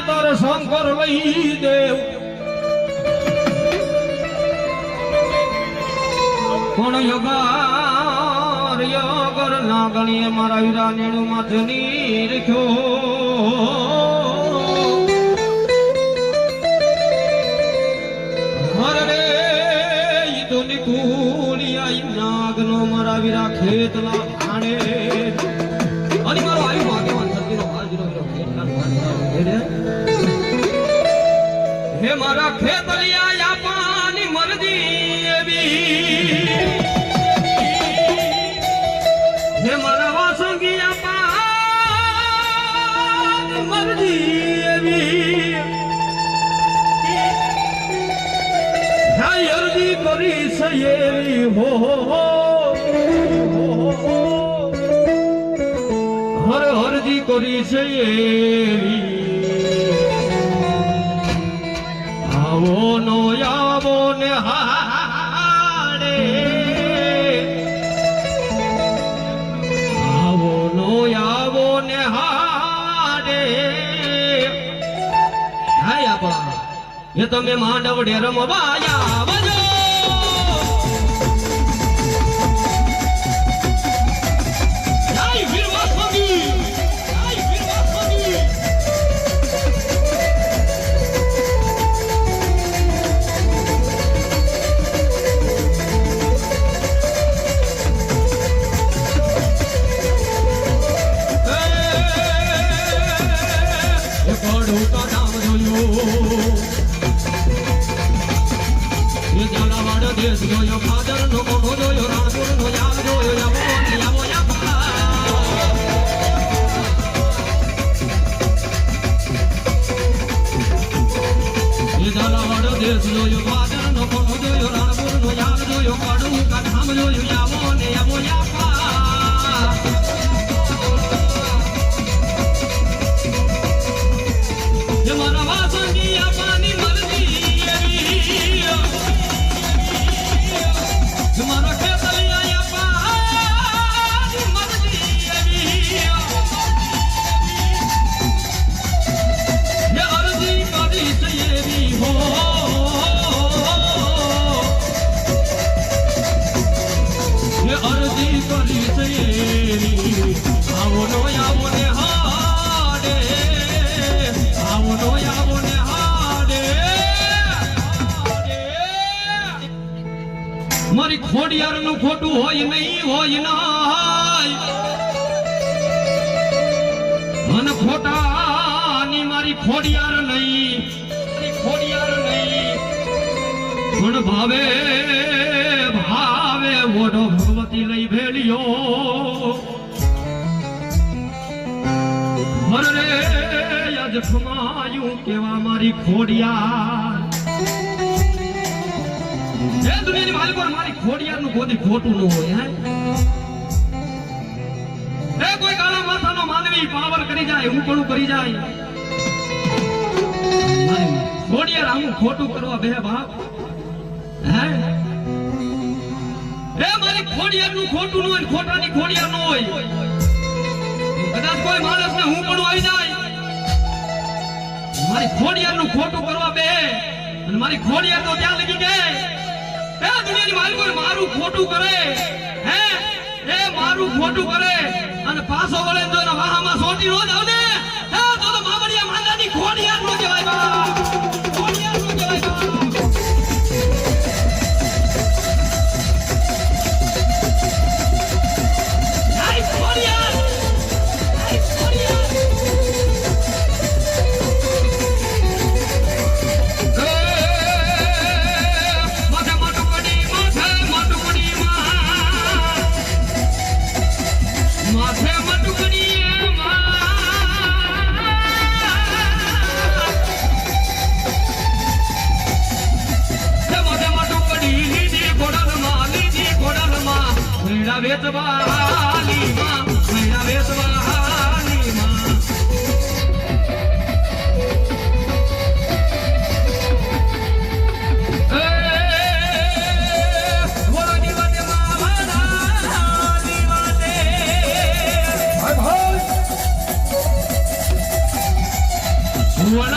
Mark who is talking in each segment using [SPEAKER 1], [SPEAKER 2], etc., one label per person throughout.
[SPEAKER 1] તાર શંકર લઈ દેવ કોણ યોગાર યોગર ના ગણીએ મારા વીરા નેણું માથે નીરખ્યો હર રે ઈદો નિકુલિયા નાગનો મારા વીરા ખેતલા ખાણે અને મારો આયુ આગેવાન સતીનો હાજરો ખેતલા હે મારા ખેતલિયા યાપાની મરજી એવી હે મારા વાસંગી યાપાની મરજી એવી અરજી કરી સયેરી હો હર હરજી કરી સયેરી આવો નો આવો ને હાડે આવો નો આવો ને હાડે હાય આપણા એ તમે માંડવડે રમવાયા વજો જય વીરવા સ્વામી જય વીરવા સ્વામી એ પડું તો નામ જોયું દેશ જોયો ફાદર નો મોઢો જોયો રાણપુર નો યાદ જોયો યાવો યાપા એ ઝાલાવાડો દેશ જોયો ફાદર નો મોઢો જોયો રાણપુર નો યાદ જોયો પડું કા ધામ જોયો યાવો યાપા એ મારા વાસંગી યાપાની મરજી એવી મારા ખેતલિયા યાપાની મરજી એવી એ અરજી કરી સયેરી હો એ અરજી કરી સયેરી આવો નો આવો ને હાડે આવો નો આવો ને હાડે મારી ખોડિયાર નું ખોટું હોય નહીં હોય નાય મન ખોટાની મારી ખોડિયાર નહીં પણ ભાવે ભાવે ઓઢો ભગવતી લઈ ભેલિયો હર રે અજ ખમાયું કેવા મારી ખોડિયાર એ દુનિયાની માલિક પર મારી ખોડિયાર નું કોઈ ખોટું ન હોય હે એ કોઈ કાળા માથાનો માનવી પાવર કરી જાય હું પણ કરી જાય મારી ખોડિયાર આમ ખોટું કરવા બે બાપ હે એ મારી ખોડિયાર નું ખોટું ન હોય ખોટાની ખોડિયાર ન હોય કદાચ કોઈ માણસ ને હું પણ આવી જાય મારી ખોડિયાર નું ખોટું કરવા બે અને મારી ખોડિયાર તો ત્યાં લગી ગઈ એ દુનિયાની માલિક મારું ખોટું કરે હે એ મારું ખોટું કરે અને પાછો વળે તો એના વાહામાં સોટી નો જાવ ને હે તો મામડિયા માંદાની ખોડિયાર નો કહેવાય બા ખોડિયાર નો કહેવાય બા વેચવાની માં મૈડા વેચવાની માં Voilà.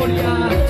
[SPEAKER 1] ખોડિયાર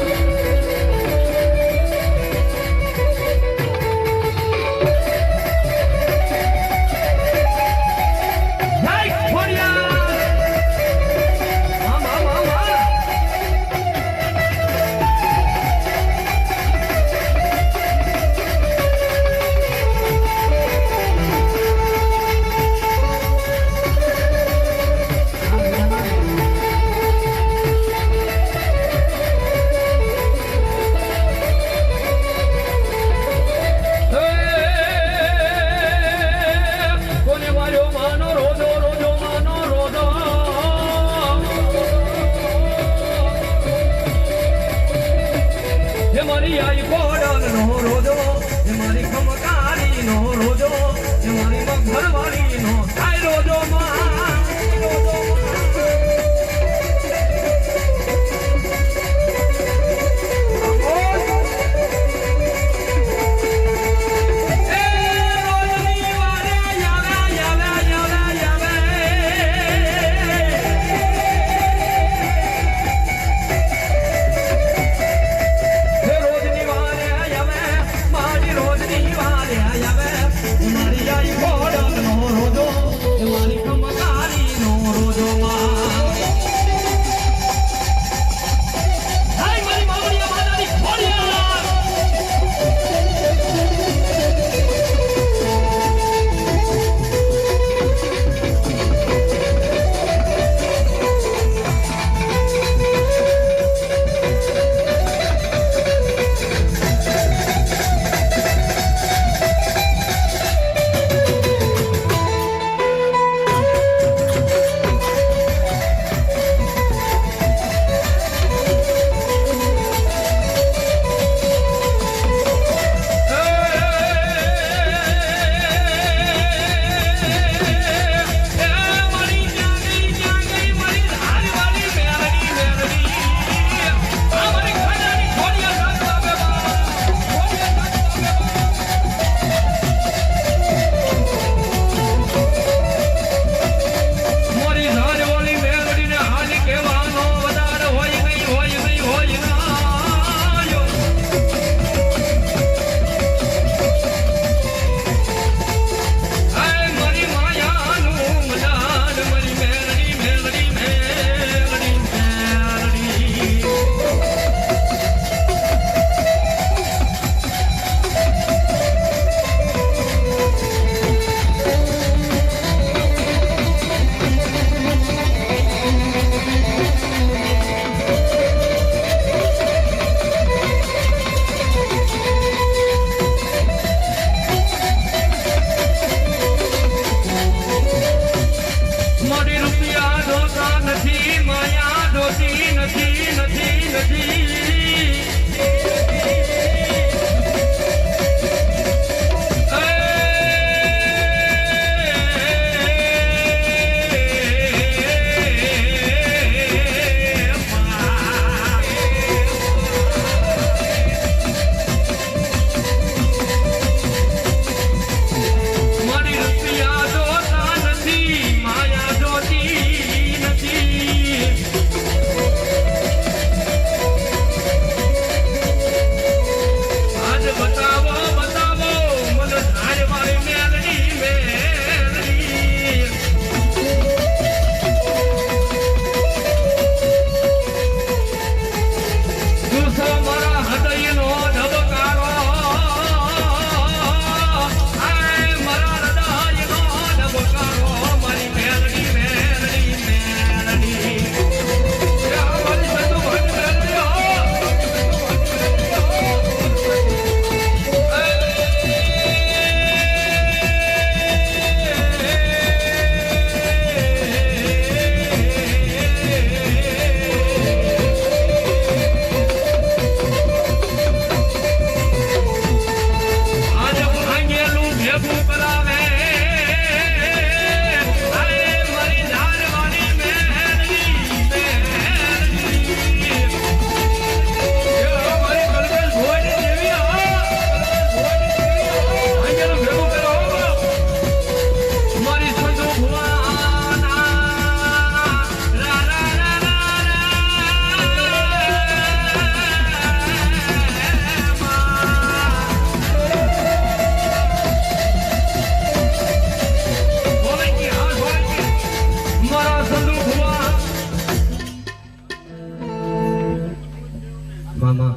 [SPEAKER 1] મામા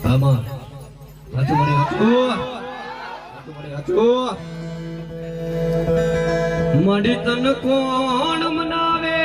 [SPEAKER 1] મામા હાચું મને હાચું મળી તન કોણ મનાવે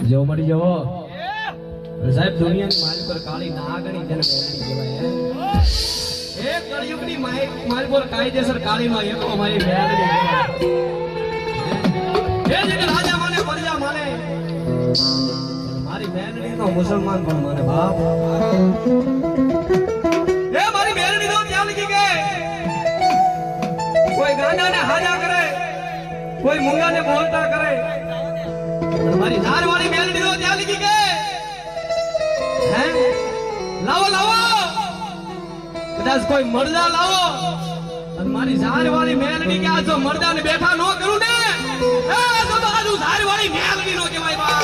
[SPEAKER 1] જેવો મળી જવો સાહેબ દુનિયાની માલ પર કાળી નાગણી જેને કહેવાય એ કળિયુગની માલ પર કાયદેસર કાળીમાં એકો મારી મેળવી એ જે રાજા માને પ્રજા માને મારી મેળવી તો મુસલમાન પણ માને બાપ એ મારી મેળવી તો ત્યાં લગી કે કોઈ ગાંડાને હાજા કરે કોઈ મૂંગાને બોલતા કરે મારી ધાર વાળી મેલડી નો ત્યાં લીધી કે હે લાવો લાવો કદાચ કોઈ મરદા લાવો અને મારી ધાર વાળી મેલડી કે આ જો મરદાને બેઠા નો કરું ને એ તો આજુ ધાર વાળી મેલડી નો કહેવાય બા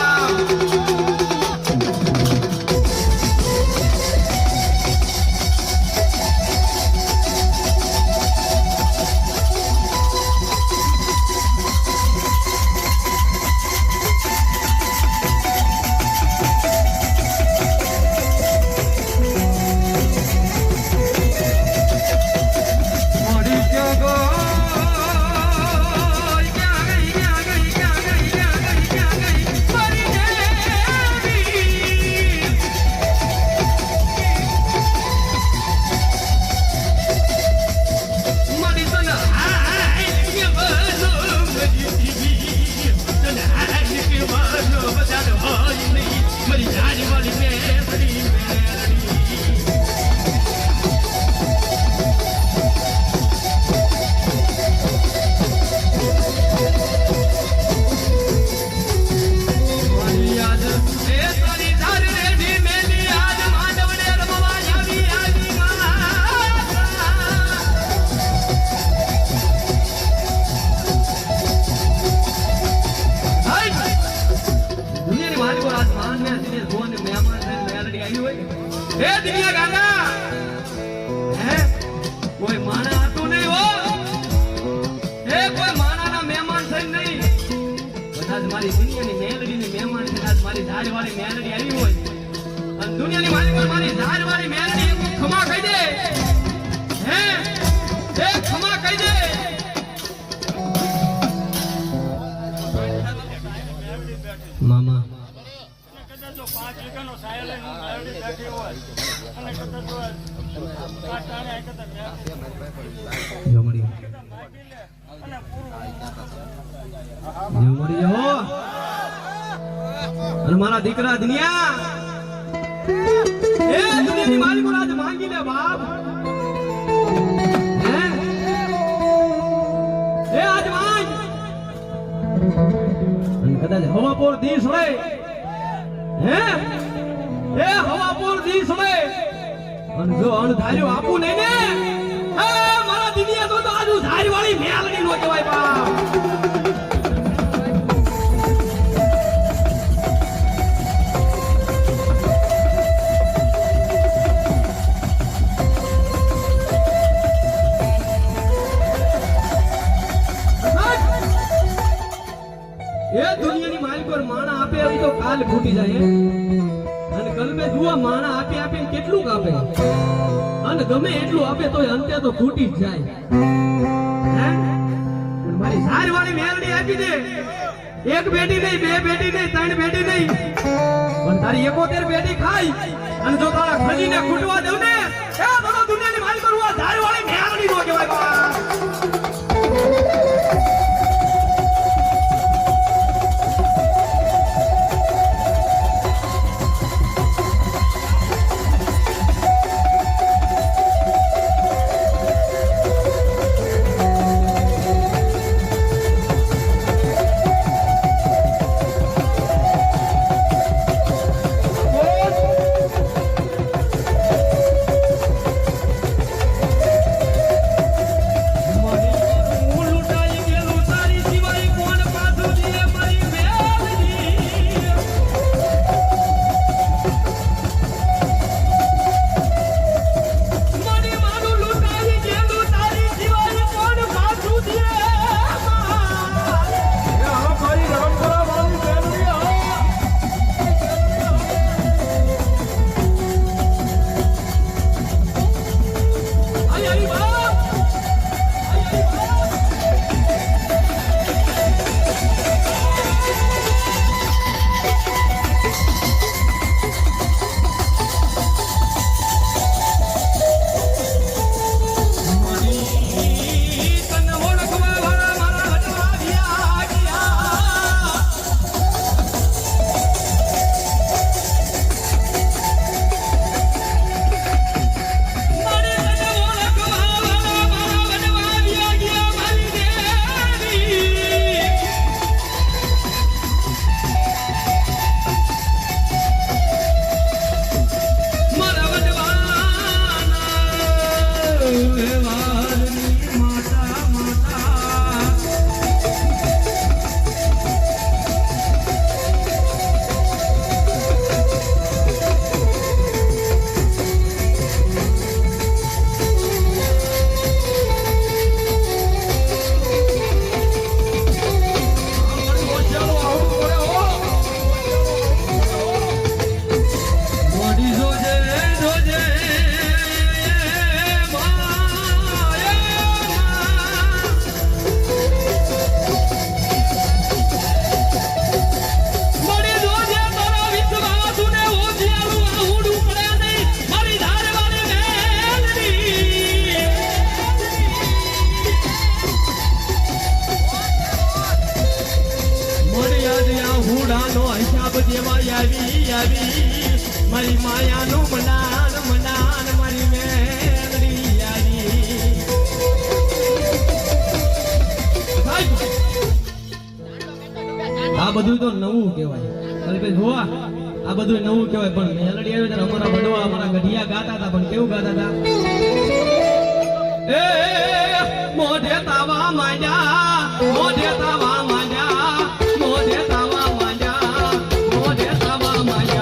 [SPEAKER 1] મારી દુનિયાની મેલડીની મહેમાન છે મારી ધારવાળી મેલડી આવી હોય અને દુનિયાની મારી પર મારી ધારવાળી મેલડી ખમા કહી દે હે એ ખમા કહી દે મામા કદાચ જો 5 વીઘાનો સાયલ લઈને મેલડી બેઠી હોય અને કદાચ જો આ ટાણે આ કદાચ જમડી અને પૂરું જમડી હો અને મારા દીકરા દુનિયા એ દુનિયાની માલિકો આજ માંગી લે બાપ હે એ આજ માંગ અને કદાચ હવા પોર દીસ હોય હે એ હવા પોર દીસ હોય અને જો અણધાર્યું આપું નહીં ને એ મારા દુનિયા તો આજુ ધારી વાળી મેલડી નો કહેવાય બાપ માણા આપે આવી તો કાલ ફૂટી જાય અને કલમે જુઓ માણા આપે આપે કેટલું આપે અને ગમે એટલું આપે તો અંતે તો ફૂટી જ જાય હે મારી સારવાળી મેલડી આપી દે એક બેટી નહીં બે બેટી નહીં ત્રણ બેટી નહીં પણ તારી 71 બેટી ખાઈ અને જો તારા ખજીને ખૂટવા દઉં ને એ તો દુનિયાની માલિક કરવા સારવાળી મેલડી નો કહેવાય બા મારી માયાનું મનાન મનાન મારી મેલડી આવી આ બધું તો નવું કહેવાય ભાઈ જોવા આ બધું નવું કહેવાય પણ મેલડી આવી ત્યારે અમારા વડવા અમારા ગઢિયા ગાતા હતા પણ કેવું ગાતા હતા એ મોઢે તાવા માંડ્યા મોઢે તાવા માંડ્યા મોઢે તાવા માંડ્યા મોઢે તાવા માંડ્યા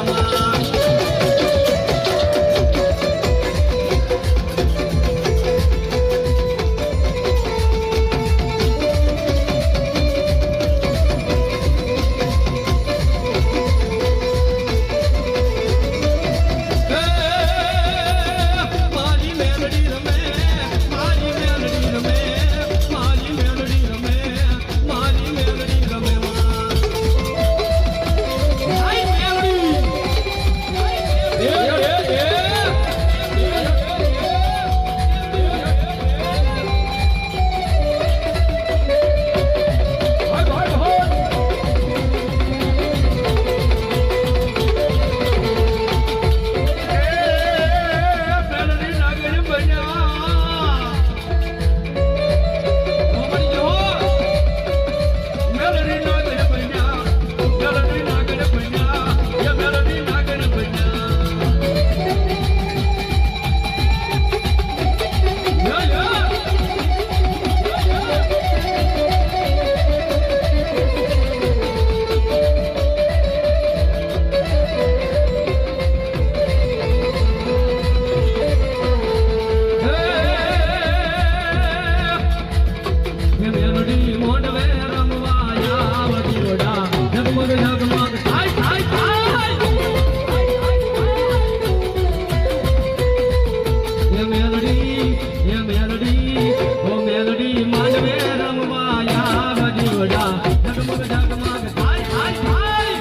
[SPEAKER 1] જગમગ જગમગ થાય થાય થાય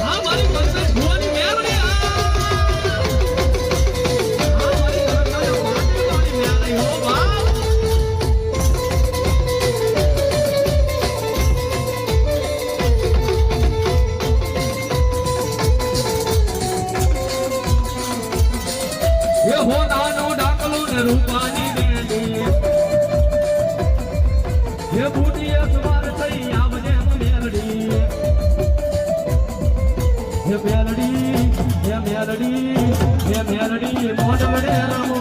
[SPEAKER 1] હા મારી પંકજ ભુવાની મેલડી હા મારી પંકજ ભુવાની મેલડી હો બાપ એ હો નાનો ડાકલો ને રૂપાની મેલી એ બુટીએ સવાર થઈ આવજે મેલડી એ મેલડી મોઢ વડે રમો